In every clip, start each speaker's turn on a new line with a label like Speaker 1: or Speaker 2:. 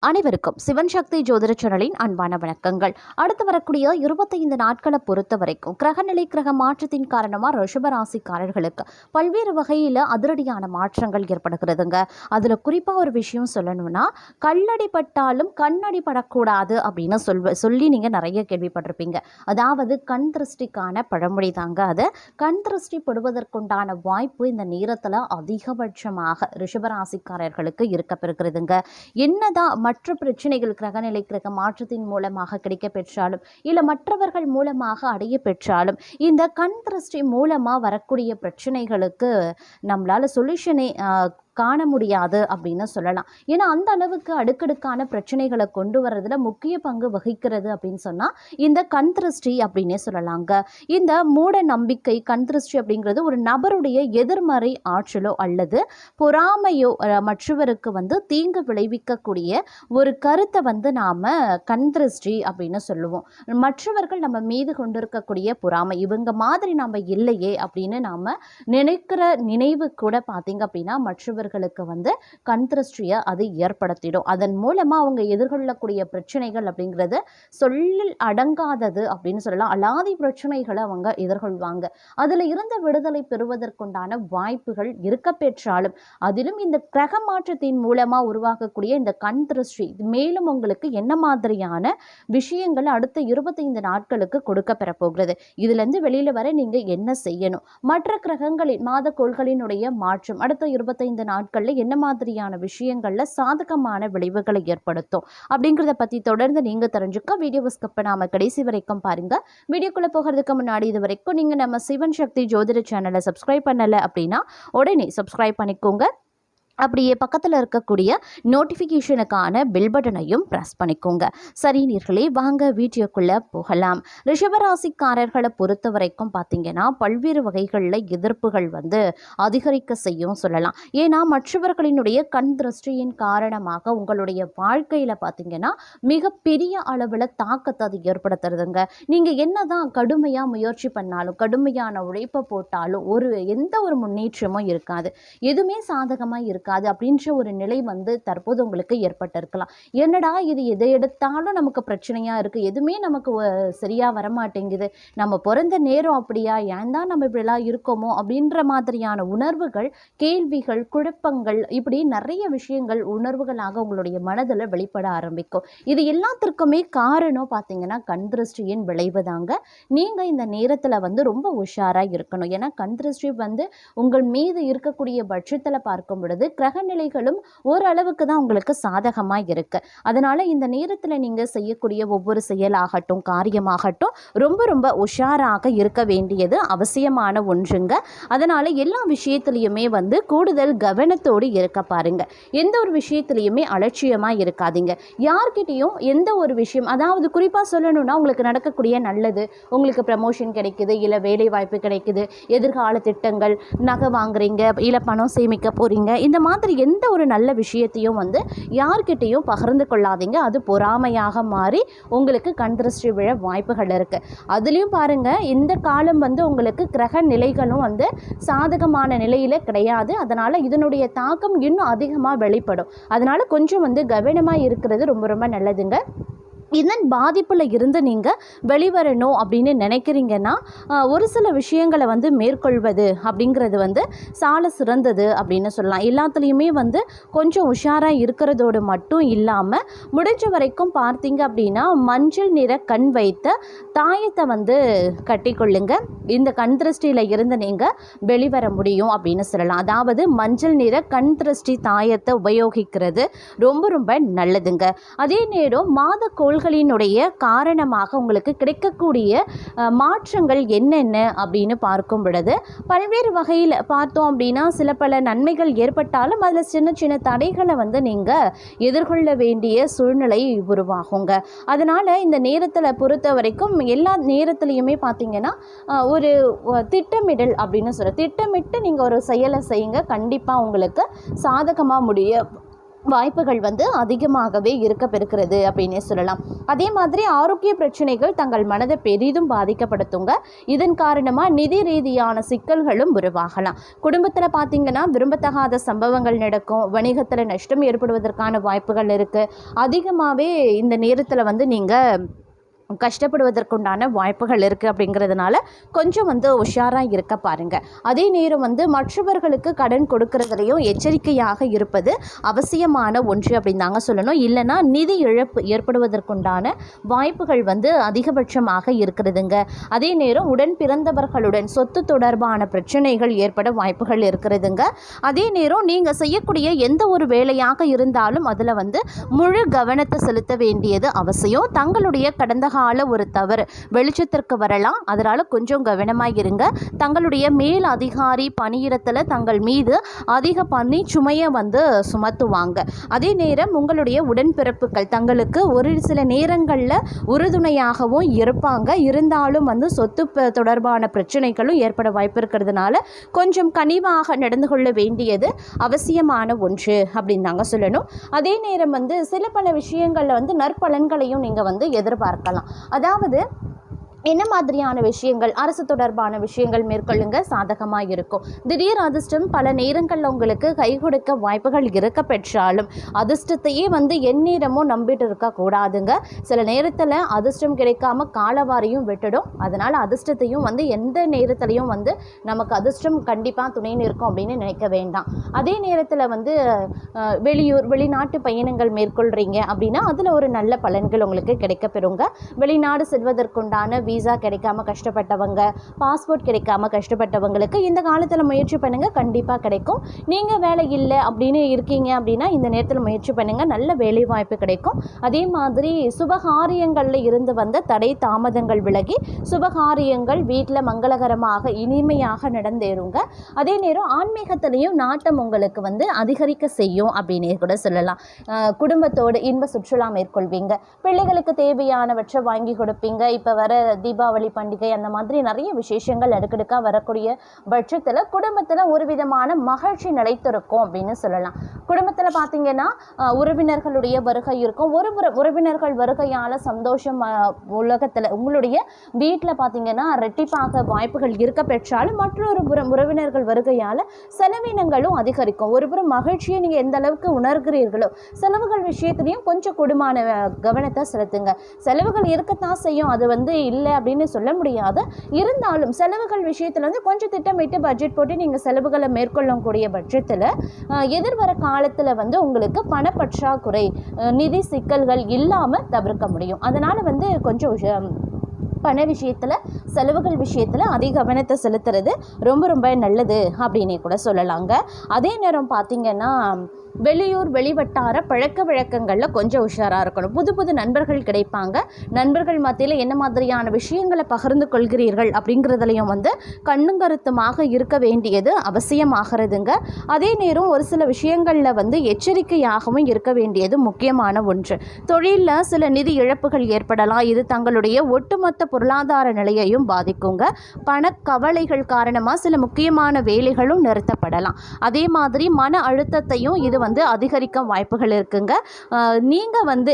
Speaker 1: அனைவருக்கும் சிவன் சக்தி ஜோதிட சேனலின் அன்பான வணக்கங்கள். அடுத்து வரக்கூடிய 25 நாட்களை பொறுத்த வரைக்கும் கிரகநிலை கிரக மாற்றத்தின் காரணமாக ரிஷபராசிக்காரர்களுக்கு பல்வேறு வகையில் அதிரடியான மாற்றங்கள் ஏற்படுகிறதுங்க. அதில் குறிப்பாக ஒரு விஷயம் சொல்லணும்னா, கல்லடிப்பட்டாலும் கண்ணடிப்படக்கூடாது அப்படின்னு சொல்லி நீங்கள் நிறைய கேள்விப்பட்டிருப்பீங்க. அதாவது கண் திருஷ்டிக்கான பழமொழி தாங்க அது. கண் திருஷ்டி படுவதற்குண்டான வாய்ப்பு இந்த நேரத்தில் அதிகபட்சமாக ரிஷபராசிக்காரர்களுக்கு இருக்கப்பெறுகிறதுங்க. என்னதான் மற்ற பிரச்சனைகள் கிரகநிலை கிரக மாற்றத்தின் மூலமாக கிடைக்க பெற்றாலும் இல்லை மற்றவர்கள் மூலமாக அடைய பெற்றாலும் இந்த கண் திருஷ்டி மூலமாக வரக்கூடிய பிரச்சனைகளுக்கு நம்மளால் சொல்யூஷனே காண முடியாது அப்படின்னு சொல்லலாம். ஏன்னா அந்த அளவுக்கு அடுக்கடுக்கான பிரச்சனைகளை கொண்டு வர்றதுல முக்கிய பங்கு வகிக்கிறது அப்படின்னு சொன்னால் இந்த கண் திருஷ்டி அப்படின்னே சொல்லலாங்க. இந்த மூட நம்பிக்கை கண் திருஷ்டி அப்படிங்கிறது ஒரு நபருடைய எதிர்மறை ஆற்றலோ அல்லது பொறாமையோ மற்றவருக்கு தீங்கு விளைவிக்கக்கூடிய ஒரு கருத்தை நாம் கண் திருஷ்டி அப்படின்னு சொல்லுவோம். மற்றவர்கள் நம்ம மீது கொண்டிருக்கக்கூடிய பொறாமை, இவங்க மாதிரி நம்ம இல்லையே அப்படின்னு நாம் நினைக்கிற நினைவு கூட பார்த்தீங்க அப்படின்னா மற்றவர்களுக்கு கண் திருஷ்டியை அது ஏற்படுத்திடும். அதன் மூலமாக அவங்க எதிர்கொள்ளக்கூடிய பிரச்சனைகள் அப்படிங்கிறது சொல்லில் அடங்காதது அப்படின்னு சொல்லலாம். அலாதி பிரச்சனைகளை அவங்க எதிர்கொள்வாங்க. அதில் இருந்த விடுதலை பெறுவதற்குண்டான வாய்ப்புகள் இருக்க பெற்றாலும் அதிலும் இந்த கிரக மாற்றத்தின் மூலமாக உருவாக்கக்கூடிய இந்த கண் திருஷ்டி மேலும் உங்களுக்கு என்ன மாதிரியான விஷயங்கள் அடுத்த 25 நாட்களுக்கு கொடுக்க பெற போகிறது, இதுலேருந்து வெளியில் வர நீங்கள் என்ன செய்யணும், மற்ற கிரகங்களின் மாத கோள்களினுடைய மாற்றம் அடுத்த 25 நாட்களில் என்ன மாதிரியான விஷயங்களில் சாதகமான விளைவுகளை ஏற்படுத்தும் அப்படிங்கிறத பற்றி தொடர்ந்து நீங்கள் தெரிஞ்சுக்க வீடியோவை ஸ்கிப் பண்ணாமல் கடைசி வரைக்கும் பாருங்கள். வீடியோக்குள்ளே போகிறதுக்கு முன்னாடி இது வரைக்கும் நீங்கள் நம்ம சிவன் சக்தி ஜோதிட சேனலை சப்ஸ்கிரைப் பண்ணலை அப்படின்னா உடனே சப்ஸ்கிரைப் பண்ணிக்கோங்க. அப்படியே பக்கத்தில் இருக்கக்கூடிய நோட்டிஃபிகேஷனுக்கான பெல் பட்டனையும் ப்ரெஸ் பண்ணிக்கோங்க. சரி நேயர்களே, வாங்க வீடியோக்குள்ளே போகலாம். ரிஷபராசிக்காரர்களை பொறுத்த வரைக்கும் பார்த்தீங்கன்னா பல்வேறு வகைகளில் எதிர்ப்புகள் அதிகரிக்க செய்யும் சொல்லலாம். ஏன்னா மற்றவர்களினுடைய கண் திருஷ்டியின் காரணமாக உங்களுடைய வாழ்க்கையில் பார்த்தீங்கன்னா மிகப்பெரிய அளவில் தாக்கத்தை அது ஏற்படுத்துறதுங்க. நீங்கள் என்னதான் கடுமையாக முயற்சி பண்ணாலும் கடுமையான உழைப்பை போட்டாலும் எந்த ஒரு முன்னேற்றமும் இருக்காது, எதுவுமே சாதகமாக இருக்காது அப்படின்ற ஒரு நிலை தற்போது உங்களுக்கு ஏற்பட்டிருக்கலாம். என்னடா இது எதை எடுத்தாலும் நமக்கு பிரச்சனையா இருக்கு, எதுவுமே நமக்கு சரியா வரமாட்டேங்குது, நம்ம பிறந்த நேரம் அப்படியா, ஏன் தான் நம்ம இப்படிலாம் இருக்கோமோ அப்படின்ற மாதிரியான உணர்வுகள், கேள்விகள், குழப்பங்கள், இப்படி நிறைய விஷயங்கள் உணர்வுகளாக உங்களுடைய மனதில் வெளிப்பட ஆரம்பிக்கும். இது எல்லாத்திற்குமே காரணம் பார்த்தீங்கன்னா கண் திருஷ்டியின் விளைவு தாங்க. நீங்க இந்த நேரத்தில் ரொம்ப உஷாராக இருக்கணும். ஏன்னா கண் திருஷ்டி உங்கள் மீது இருக்கக்கூடிய பட்சத்தில் பார்க்கும் பொழுது கிரகநிலைகளும் ஓரளவுக்கு தான் உங்களுக்கு சாதகமாக இருக்கு. அதனால இந்த நேரத்தில் நீங்கள் செய்யக்கூடிய ஒவ்வொரு செயலாகட்டும் காரியமாகட்டும் ரொம்ப ரொம்ப உஷாராக இருக்க வேண்டியது அவசியமான ஒன்றுங்க. அதனால எல்லா விஷயத்திலையுமே கூடுதல் கவனத்தோடு இருக்க பாருங்க. எந்த ஒரு விஷயத்திலையுமே அலட்சியமாக இருக்காதீங்க. யார்கிட்டையும் எந்த ஒரு விஷயம், அதாவது குறிப்பாக சொல்லணும்னா உங்களுக்கு நடக்கக்கூடிய நல்லது, உங்களுக்கு ப்ரமோஷன் கிடைக்குது, இல்லை வேலை வாய்ப்பு கிடைக்குது, எதிர்கால திட்டங்கள், நகை வாங்குறீங்க, இல்லை பணம் சேமிக்க போறீங்க, இந்த மாதிரி எந்த ஒரு நல்ல விஷயத்தையும் யார்கிட்டையும் பகிர்ந்து கொள்ளாதீங்க. அது பொறாமையாக மாறி உங்களுக்கு கண் திருஷ்டி விழ வாய்ப்புகள் இருக்கு. அதுலேயும் பாருங்க, இந்த காலம் உங்களுக்கு கிரக நிலைகளும் சாதகமான நிலையில கிடையாது. அதனால இதனுடைய தாக்கம் இன்னும் அதிகமாக வெளிப்படும். அதனால கொஞ்சம் கவனமாக இருக்கிறது ரொம்ப ரொம்ப நல்லதுங்க. இதன் பாதிப்பில் இருந்து நீங்கள் வெளிவரணும் அப்படின்னு நினைக்கிறீங்கன்னா ஒரு சில விஷயங்களை மேற்கொள்வது அப்படிங்கிறது சால சிறந்தது அப்படின்னு சொல்லலாம். எல்லாத்துலேயுமே கொஞ்சம் உஷாராக இருக்கிறதோடு மட்டும் இல்லாமல் முடிஞ்ச வரைக்கும் பார்த்தீங்க அப்படின்னா மஞ்சள் நிற கண் வைத்த தாயத்தை கட்டிக்கொள்ளுங்க. இந்த கண் திருஷ்டியில் இருந்து நீங்கள் வெளிவர முடியும் அப்படின்னு சொல்லலாம். அதாவது மஞ்சள் நிற கண் திருஷ்டி தாயத்தை உபயோகிக்கிறது ரொம்ப ரொம்ப நல்லதுங்க. அதே நேரம் மாத கோள்களினுடைய காரணமாக உங்களுக்கு கிடைக்கக்கூடிய மாற்றங்கள் என்னென்ன அப்படின்னு பார்க்கும் பொழுது பல்வேறு வகையில் பார்த்தோம் அப்படின்னா சில பல நன்மைகள் ஏற்பட்டாலும் அதில் சின்ன சின்ன தடைகளை நீங்கள் எதிர்கொள்ள வேண்டிய சூழ்நிலை உருவாகுங்க. அதனால் இந்த நேரத்தில் பொறுத்த வரைக்கும் எல்லா நேரத்துலையுமே பார்த்தீங்கன்னா ஒரு திட்டமிடல் அப்படின்னு திட்டமிட்டு நீங்கள் ஒரு செயலை செய்யுங்க. கண்டிப்பாக உங்களுக்கு சாதகமாக வாய்ப்புகள் வந்து அதிகமாகவே இருக்கப்பெறுகிறது அப்படின்னே சொல்லலாம். அதே மாதிரி ஆரோக்கிய பிரச்சனைகள் தங்கள் மனதை பெரிதும் பாதிக்கப்படுத்துங்க. இதன் காரணமாக நிதி ரீதியான சிக்கல்களும் உருவாகலாம். குடும்பத்தில் பார்த்திங்கன்னா விரும்பத்தகாத சம்பவங்கள் நடக்கும். வணிகத்தில் நஷ்டம் ஏற்படுவதற்கான வாய்ப்புகள் இருக்குது. அதிகமாகவே இந்த நேரத்தில் வந்து நீங்கள் கஷ்டப்படுவதற்குண்டான வாய்ப்புகள் இருக்குது. அப்படிங்கிறதுனால கொஞ்சம் வந்து உஷாராக இருக்க பாருங்கள். அதே நேரம் வந்து மற்றவர்களுக்கு கடன் கொடுக்கறதுலையும் எச்சரிக்கையாக இருப்பது அவசியமான ஒன்று அப்படின்னு தாங்க சொல்லணும். இல்லைனா நிதி இழப்பு ஏற்படுவதற்குண்டான வாய்ப்புகள் வந்து அதிகபட்சமாக இருக்கிறதுங்க. அதே நேரம் உடன் பிறந்தவர்களுடன் சொத்து தொடர்பான பிரச்சனைகள் ஏற்பட வாய்ப்புகள் இருக்கிறதுங்க. அதே நேரம் நீங்கள் செய்யக்கூடிய எந்த ஒரு வேலையாக இருந்தாலும் அதில் வந்து முழு கவனத்தை செலுத்த வேண்டியது அவசியம். தங்களுடைய கடந்த கால ஒரு தவறு வெளிச்சத்திற்கு வரலாம். அதனால் கொஞ்சம் கவனமாக இருங்க. தங்களுடைய மேல் அதிகாரி பணியிடத்தில் தங்கள் மீது அதிக பணி சுமையை வந்து சுமத்துவாங்க. அதே நேரம் உங்களுடைய உடன்பிறப்புகள் தங்களுக்கு ஒரு சில நேரங்களில் உறுதுணையாகவும் இருப்பாங்க. இருந்தாலும் வந்து சொத்து தொடர்பான பிரச்சனைகளும் ஏற்பட வாய்ப்பு இருக்கிறதுனால கொஞ்சம் கனிவாக நடந்து கொள்ள வேண்டியது அவசியமான ஒன்று அப்படின்னு தாங்க சொல்லணும். அதே நேரம் வந்து சில பல விஷயங்களில் வந்து நற்பலன்களையும் நீங்கள் வந்து எதிர்பார்க்கலாம். அதாவது என்ன மாதிரியான விஷயங்கள், அரசு தொடர்பான விஷயங்கள் மேற்கொள்ளுங்க, சாதகமாக இருக்கும். திடீர் அதிர்ஷ்டம் பல நேரங்களில் உங்களுக்கு கை கொடுக்க வாய்ப்புகள் இருக்க பெற்றாலும் அதிர்ஷ்டத்தையே வந்து எந்நேரமும் நம்பிட்டு இருக்கக்கூடாதுங்க. சில நேரத்தில் அதிர்ஷ்டம் கிடைக்காம காலவாரியும் விட்டுடும். அதனால் அதிர்ஷ்டத்தையும் வந்து எந்த நேரத்துலையும் வந்து நமக்கு அதிர்ஷ்டம் கண்டிப்பாக துணை நிற்கும் அப்படின்னு நினைக்க வேண்டாம். அதே நேரத்தில் வந்து வெளிநாட்டு பயணங்கள் மேற்கொள்கிறீங்க அப்படின்னா அதில் ஒரு நல்ல பலன்கள் உங்களுக்கு கிடைக்கப்பெறுங்க. வெளிநாடு செல்வதற்குண்டான வீசா கிடைக்காம கஷ்டப்பட்டவங்க, பாஸ்போர்ட் கிடைக்காம கஷ்டப்பட்டவங்களுக்கு இந்த காலத்தில் முயற்சி பண்ணுங்கள், கண்டிப்பாக கிடைக்கும். நீங்கள் வேலை இல்லை அப்படின்னு இருக்கீங்க அப்படின்னா இந்த நேரத்தில் முயற்சி பண்ணுங்கள், நல்ல வேலை வாய்ப்பு கிடைக்கும். அதே மாதிரி சுபகாரியங்களில் இருந்து வந்த தடை தாமதங்கள் விலகி சுபகாரியங்கள் வீட்டில் மங்களகரமாக இனிமையாக நடந்தேறுங்க. அதே நேரம் ஆன்மீகத்திலையும் நாட்டம் உங்களுக்கு வந்து அதிகரிக்க செய்யும் அப்படின்னே கூட சொல்லலாம். குடும்பத்தோடு இன்ப சுற்றுலா மேற்கொள்வீங்க. பிள்ளைகளுக்கு தேவையானவற்றை வாங்கி கொடுப்பீங்க. இப்போ வர தீபாவளி பண்டிகை அந்த மாதிரி நிறைய விசேஷங்கள் அடுக்கடுக்காக வரக்கூடிய பட்சத்தில் குடும்பத்தில் ஒரு விதமான மகிழ்ச்சி நிலைத்திருக்கும் அப்படின்னு சொல்லலாம். குடும்பத்தில் பார்த்தீங்கன்னா உறவினர்களுடைய வருகை இருக்கும். ஒரு உறவினர்கள் வருகையால் சந்தோஷம் உலகத்தில் உங்களுடைய வீட்டில் பார்த்தீங்கன்னா ரெட்டிப்பாக வாய்ப்புகள் இருக்க பெற்றாலும் மற்றொரு புறம் உறவினர்கள் வருகையால் செலவினங்களும் அதிகரிக்கும். ஒரு புறம் மகிழ்ச்சியை நீங்கள் எந்த அளவுக்கு உணர்கிறீர்களோ செலவுகள் விஷயத்துலையும் கொஞ்சம் கூடுமான கவனத்தை செலுத்துங்க. செலவுகள் இருக்கத்தான் செய்யும், அது வந்து இல்லை அப்படின்னு சொல்ல முடியாது. இருந்தாலும் செலவுகள் விஷயத்தில் வந்து கொஞ்சம் திட்டமிட்டு பட்ஜெட் போட்டு நீங்கள் செலவுகளை மேற்கொள்ளக்கூடிய பட்சத்தில் எதிர்வர காலத்தில் வந்து உங்களுக்கு பணப்பற்றாக்குறை நிதி சிக்கல்கள் இல்லாமல் தவிர்க்க முடியும். அதனால் வந்து கொஞ்சம் பண விஷயத்தில் செலவுகள் விஷயத்தில் அதிக கவனத்தை செலுத்துறது ரொம்ப ரொம்ப நல்லது அப்படின்னே கூட சொல்லலாங்க. அதே நேரம் பார்த்திங்கன்னா வெளியூர் வெளிவட்டார பழக்க வழக்கங்களில் கொஞ்சம் உஷாராக இருக்கணும். புது புது நண்பர்கள் கிடைப்பாங்க. நண்பர்கள் மத்தியில் என்ன மாதிரியான விஷயங்களை பகிர்ந்து கொள்கிறீர்கள் அப்படிங்கிறதுலையும் வந்து கண்ணும் கருத்துமாக இருக்க வேண்டியது அவசியமாகிறதுங்க. அதே நேரம் ஒரு சில விஷயங்களில் வந்து எச்சரிக்கையாகவும் இருக்க வேண்டியது முக்கியமான ஒன்று. தொழிலில் சில நிதி இழப்புகள் ஏற்படலாம். இது தங்களுடைய ஒட்டுமொத்த பொருளாதார நிலையையும் பாதிக்குங்க. பணக்கவலைகள் காரணமாக சில முக்கியமான வேலைகளும் நிறுத்தப்படலாம். அதே மாதிரி மன அழுத்தத்தையும் இது வந்து அதிகரிக்க வாய்ப்புகள் இருக்குங்க. நீங்கள் வந்து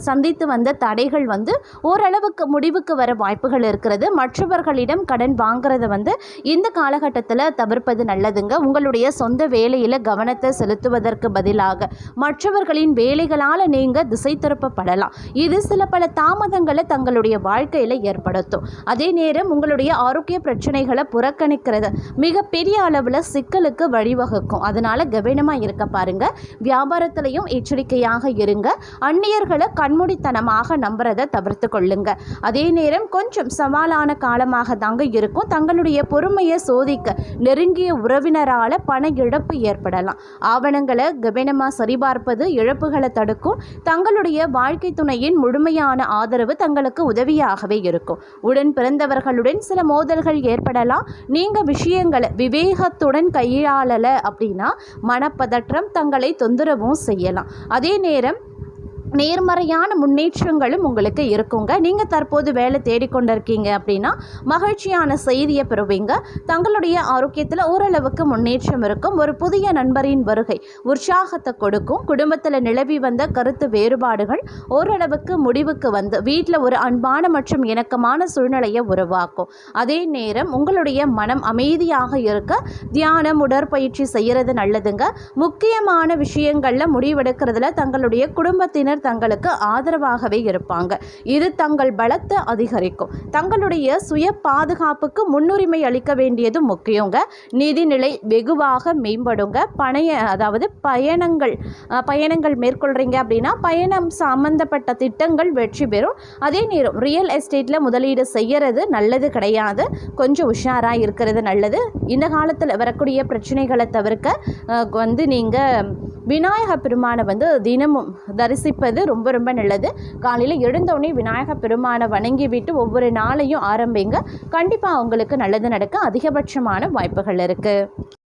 Speaker 1: சந்தித்து வந்த தடைகள் வந்து ஓரளவுக்கு முடிவுக்கு வர வாய்ப்புகள் இருக்கிறது. மற்றவர்களிடம் கடன் வாங்குறத வந்து இந்த காலகட்டத்தில் தவிர்ப்பது நல்லதுங்க. உங்களுடைய சொந்த வேலையில் கவனத்தை செலுத்துவதற்கு பதிலாக மற்றவர்களின் வேலைகளால் நீங்கள் திசை திருப்பப்படலாம். இது சில பல தாமதங்களை தங்களுடைய வாழ்க்கையில் ஏற்படுத்தும். அதே நேரம் உங்களுடைய ஆரோக்கிய பிரச்சனைகளை புறக்கணிக்கிறது மிகப்பெரிய அளவில் சிக்கலுக்கு வழிவகுக்கும். அதனால் கவனமாக இருக்க பாருங்க. வியாபாரத்திலையும் எச்சரிக்கையாக இருங்க. அந்நியர்களை கண்மூடித்தனமாக நம்புறதை தவிர்த்து கொள்ளுங்க. அதே நேரம் கொஞ்சம் சவாலான காலமாக தாங்க இருக்கும். தங்களுடைய பொறுமையை சோதிக்க நெருங்கிய உறவினரால் பண இழப்பு ஏற்படலாம். ஆவணங்களை கவனமாக சரிபார்ப்பது இழப்புகளை தடுக்கும். தங்களுடைய வாழ்க்கை துணையின் முழுமையான ஆதரவு தங்களுக்கு உதவியாகவே இருக்கும். உடன் பிறந்தவர்களுடன் சில மோதல்கள் ஏற்படலாம். நீங்கள் விஷயங்களை விவேகத்துடன் கையாளலை அப்படின்னா மனப்பதற்றம் தங்களை தொந்தரவும் செய்யலாம். அதே நேரம் நேர்மறையான முன்னேற்றங்களும் உங்களுக்கு இருக்குங்க. நீங்கள் தற்போது வேலை தேடிக்கொண்டிருக்கீங்க அப்படின்னா மகிழ்ச்சியான செய்தியை பெறுவீங்க. தங்களுடைய ஆரோக்கியத்தில் ஓரளவுக்கு முன்னேற்றம் இருக்கும். ஒரு புதிய நண்பரின் வருகை உற்சாகத்தை கொடுக்கும். குடும்பத்தில் நிலவி வந்த கருத்து வேறுபாடுகள் ஓரளவுக்கு முடிவுக்கு வந்து வீட்டில் ஒரு அன்பான மற்றும் இணக்கமான சூழ்நிலையை உருவாக்கும். அதே நேரம் உங்களுடைய மனம் அமைதியாக இருக்க தியானம் உடற்பயிற்சி செய்கிறது நல்லதுங்க. முக்கியமான விஷயங்களில் முடிவெடுக்கிறதுல தங்களுடைய குடும்பத்தினர் தங்களுக்கு ஆதரவாகவே இருப்பாங்க. இது தங்கள் பலத்தை அதிகரிக்கும். தங்களுடைய சுய பாதுகாப்புக்கு முன்னுரிமை அளிக்க வேண்டியது முக்கியங்க. நிதிநிலை வெகுவாக மேம்படுங்க. பயணங்கள் மேற்கொள்றீங்க அப்படின்னா பயணம் சம்பந்தப்பட்ட திட்டங்கள் வெற்றி பெறும். அதே நேரம் ரியல் எஸ்டேட்டில் முதலீடு செய்யறது நல்லது கிடையாது. கொஞ்சம் உஷாராக இருக்கிறது நல்லது. இந்த காலத்தில் வரக்கூடிய பிரச்சனைகளை தவிர்க்க நீங்கள் விநாயக பெருமானை தினமும் தரிசிப்பது ரொம்ப ரொம்ப நல்லது. காலையில் எழுந்தவுடனே விநாயக பெருமானை வணங்கி விட்டு ஒவ்வொரு நாளையும் ஆரம்பிங்க. கண்டிப்பாக உங்களுக்கு நல்லது நடக்க அதிகபட்சமான வாய்ப்புகள் இருக்குது.